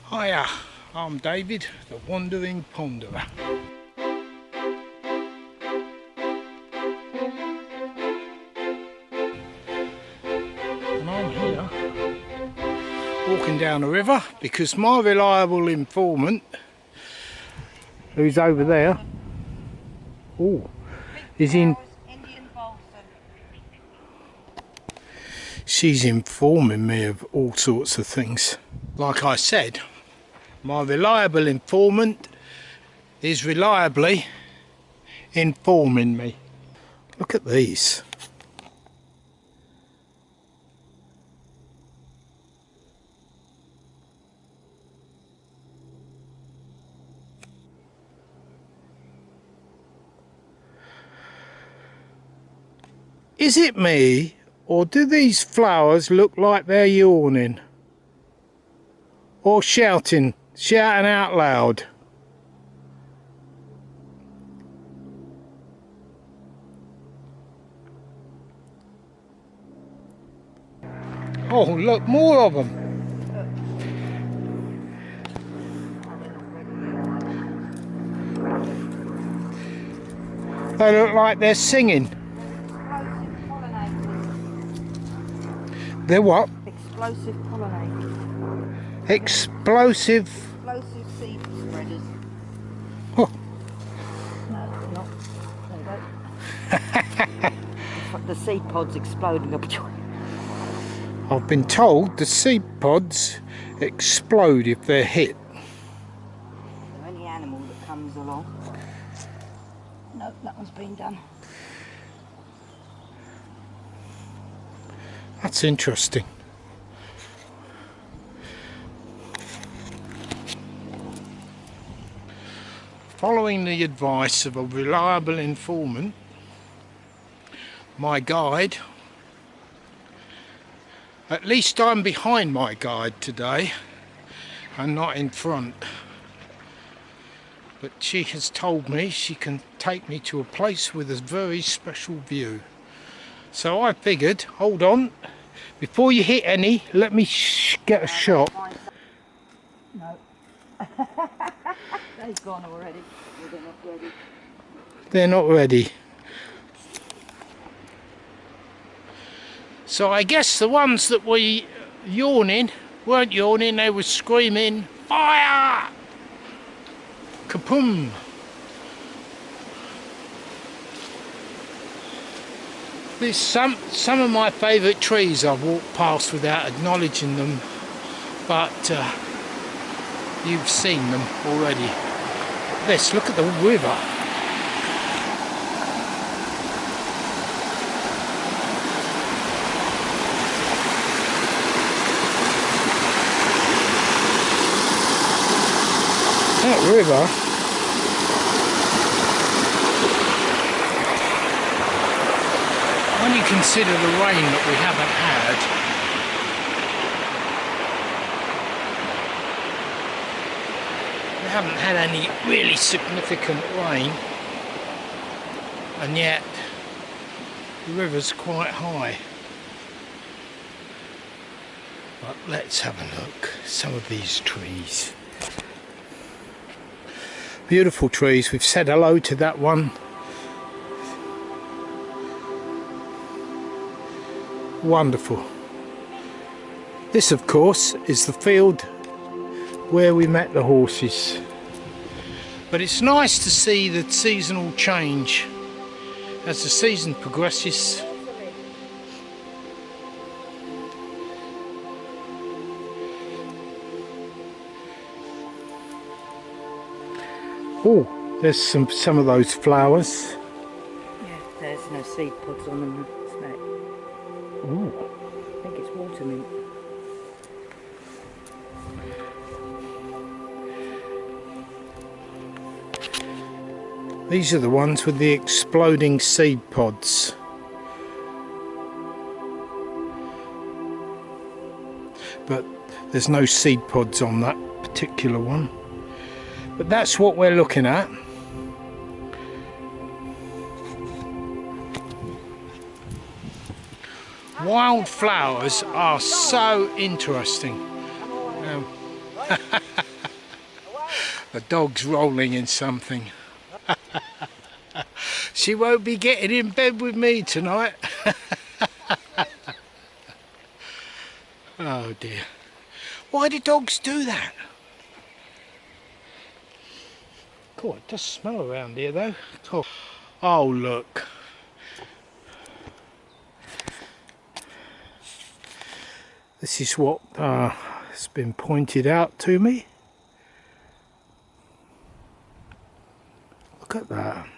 Hiya, I'm David, the Wandering Ponderer. And I'm here walking down the river because my reliable informant, who's over there, is in. She's informing me of all sorts of things. Like I said, my reliable informant is reliably informing me. Look at these. Is it me, or do these flowers look like they're yawning? Or shouting out loud? Oh, look, more of them. They look like they're singing. They're what? Explosive pollinators. Explosive Seed spreaders. Oh. No, they're not. There you go. The seed pods exploding up. I've been told the seed pods explode if they're hit. So any animal that comes along. No, that one's been done. That's interesting. Following the advice of a reliable informant, my guide, at least I'm behind my guide today and not in front, but she has told me she can take me to a place with a very special view. So I figured, hold on, before you hit any, let me get a shot. No. They've gone already. They're not ready. They're not ready. So I guess the ones that were yawning weren't yawning, they were screaming, fire! Kapoom! There's some of my favourite trees I've walked past without acknowledging them, but you've seen them already. This, look at the river. That river when you consider the rain that we haven't had, we haven't had any really significant rain, and yet the river's quite high. But let's have a look. Some of these trees. Beautiful trees. We've said hello to that one. Wonderful. This, of course, is the field where we met the horses. But it's nice to see the seasonal change as the season progresses. Oh, there's some of those flowers. Yeah, there's no seed pods on them. Smell it. Ooh. I think it's water mint. These are the ones with the exploding seed pods. But there's no seed pods on that particular one. But that's what we're looking at. Wildflowers are so interesting. The dog's rolling in something. She won't be getting in bed with me tonight. Oh dear. Why do dogs do that? Cool, it does smell around here though. Oh look. This is what has been pointed out to me. Look at that.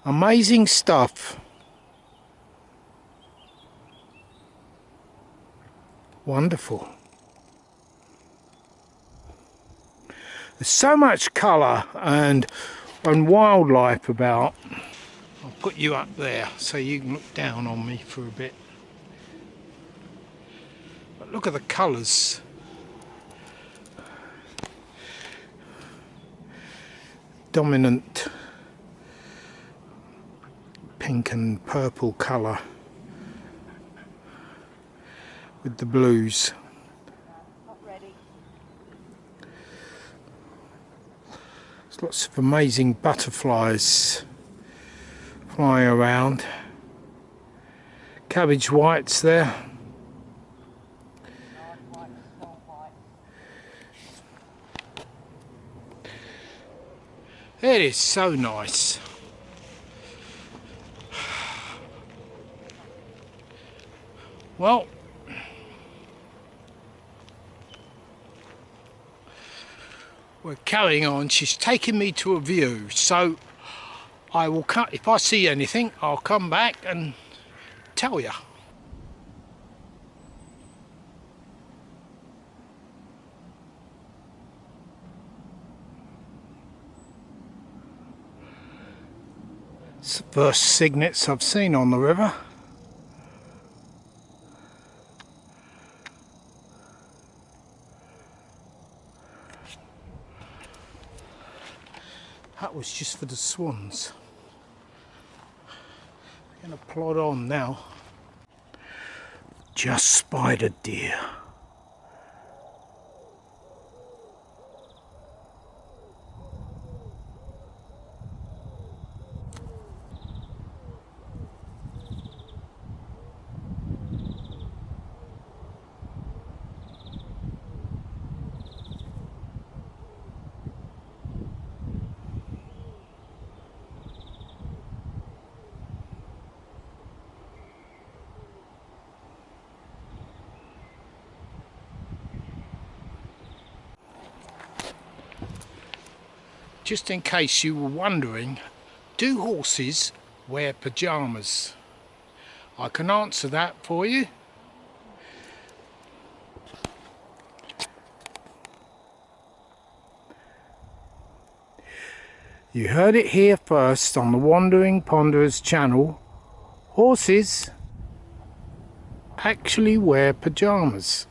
Amazing stuff. Wonderful. There's so much colour and wildlife about. I'll put you up there so you can look down on me for a bit. But look at the colours. Dominant pink and purple colour with the blues. Not ready. There's lots of amazing butterflies flying around. Cabbage whites there. It is so nice. Well, we're carrying on. She's taking me to a view, so I will cut. If I see anything, I'll come back and tell you. It's the first cygnets I've seen on the river. That was just for the swans. I'm going to plod on now. Just spied a deer. Just in case you were wondering, do horses wear pyjamas? I can answer that for you. You heard it here first on the Wandering Ponderers channel. Horses actually wear pyjamas.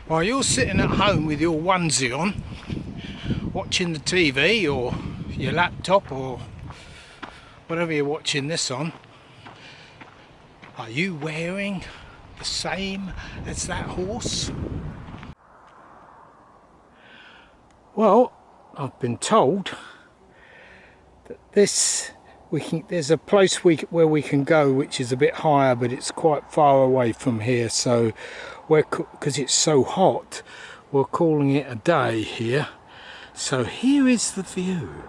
While you're sitting at home with your onesie on, watching the TV or your laptop or whatever you're watching this on, are you wearing the same as that horse? Well, I've been told that there's a place where we can go which is a bit higher, but it's quite far away from here, so because it's so hot, we're calling it a day here. So here is the view.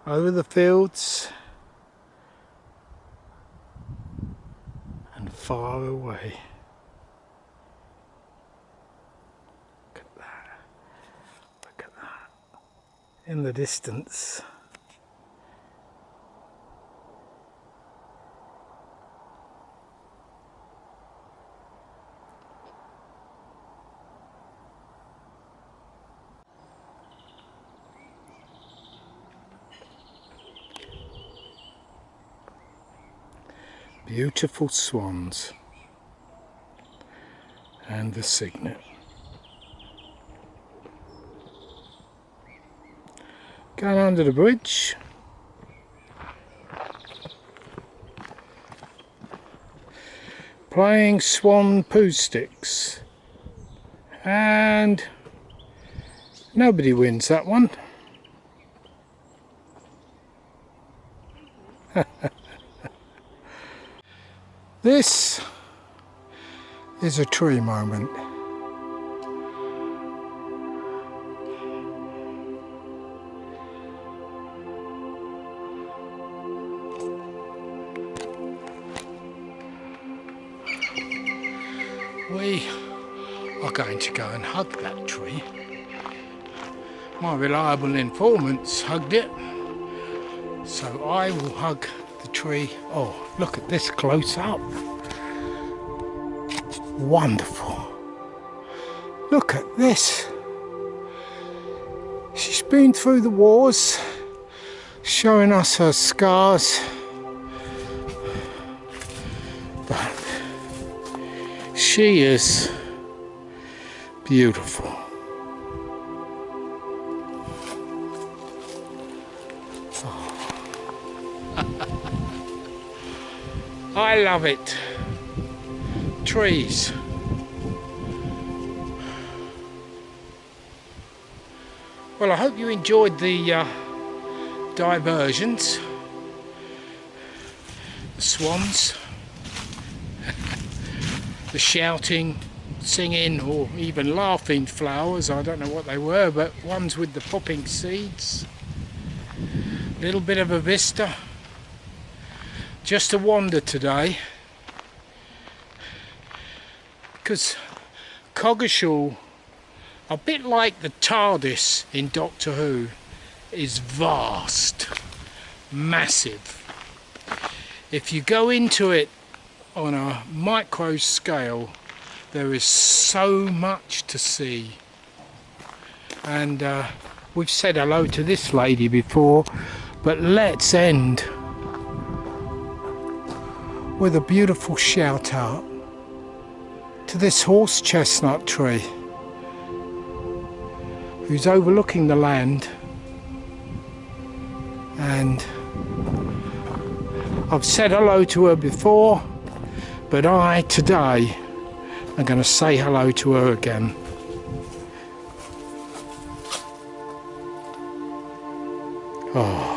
Over the fields and far away. Look at that. Look at that. In the distance. Beautiful swans. And the cygnet. Going under the bridge. Playing swan poo sticks. And nobody wins that one. This is a tree moment. We are going to go and hug that tree. My reliable informants hugged it, so I will hug the tree. Oh, look at this close up. Wonderful. Look at this. She's been through the wars, showing us her scars. But she is beautiful. I love it. Trees. Well, I hope you enjoyed the diversions. The swans. The shouting, singing, or even laughing flowers. I don't know what they were, but ones with the popping seeds. A little bit of a vista. Just a wander today, because Coggeshall, a bit like the TARDIS in Doctor Who, is vast, massive. If you go into it on a micro scale, there is so much to see. And we've said hello to this lady before, but let's end with a beautiful shout out to this horse chestnut tree who's overlooking the land. And I've said hello to her before, but I today am going to say hello to her again. Oh.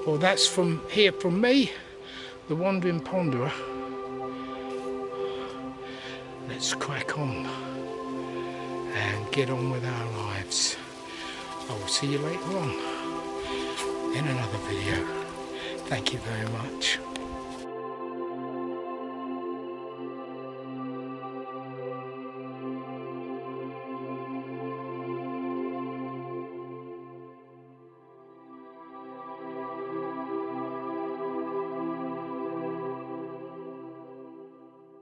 Well, that's from me, the Wandering Ponderer. Let's crack on and get on with our lives. I will see you later on in another video. Thank you very much.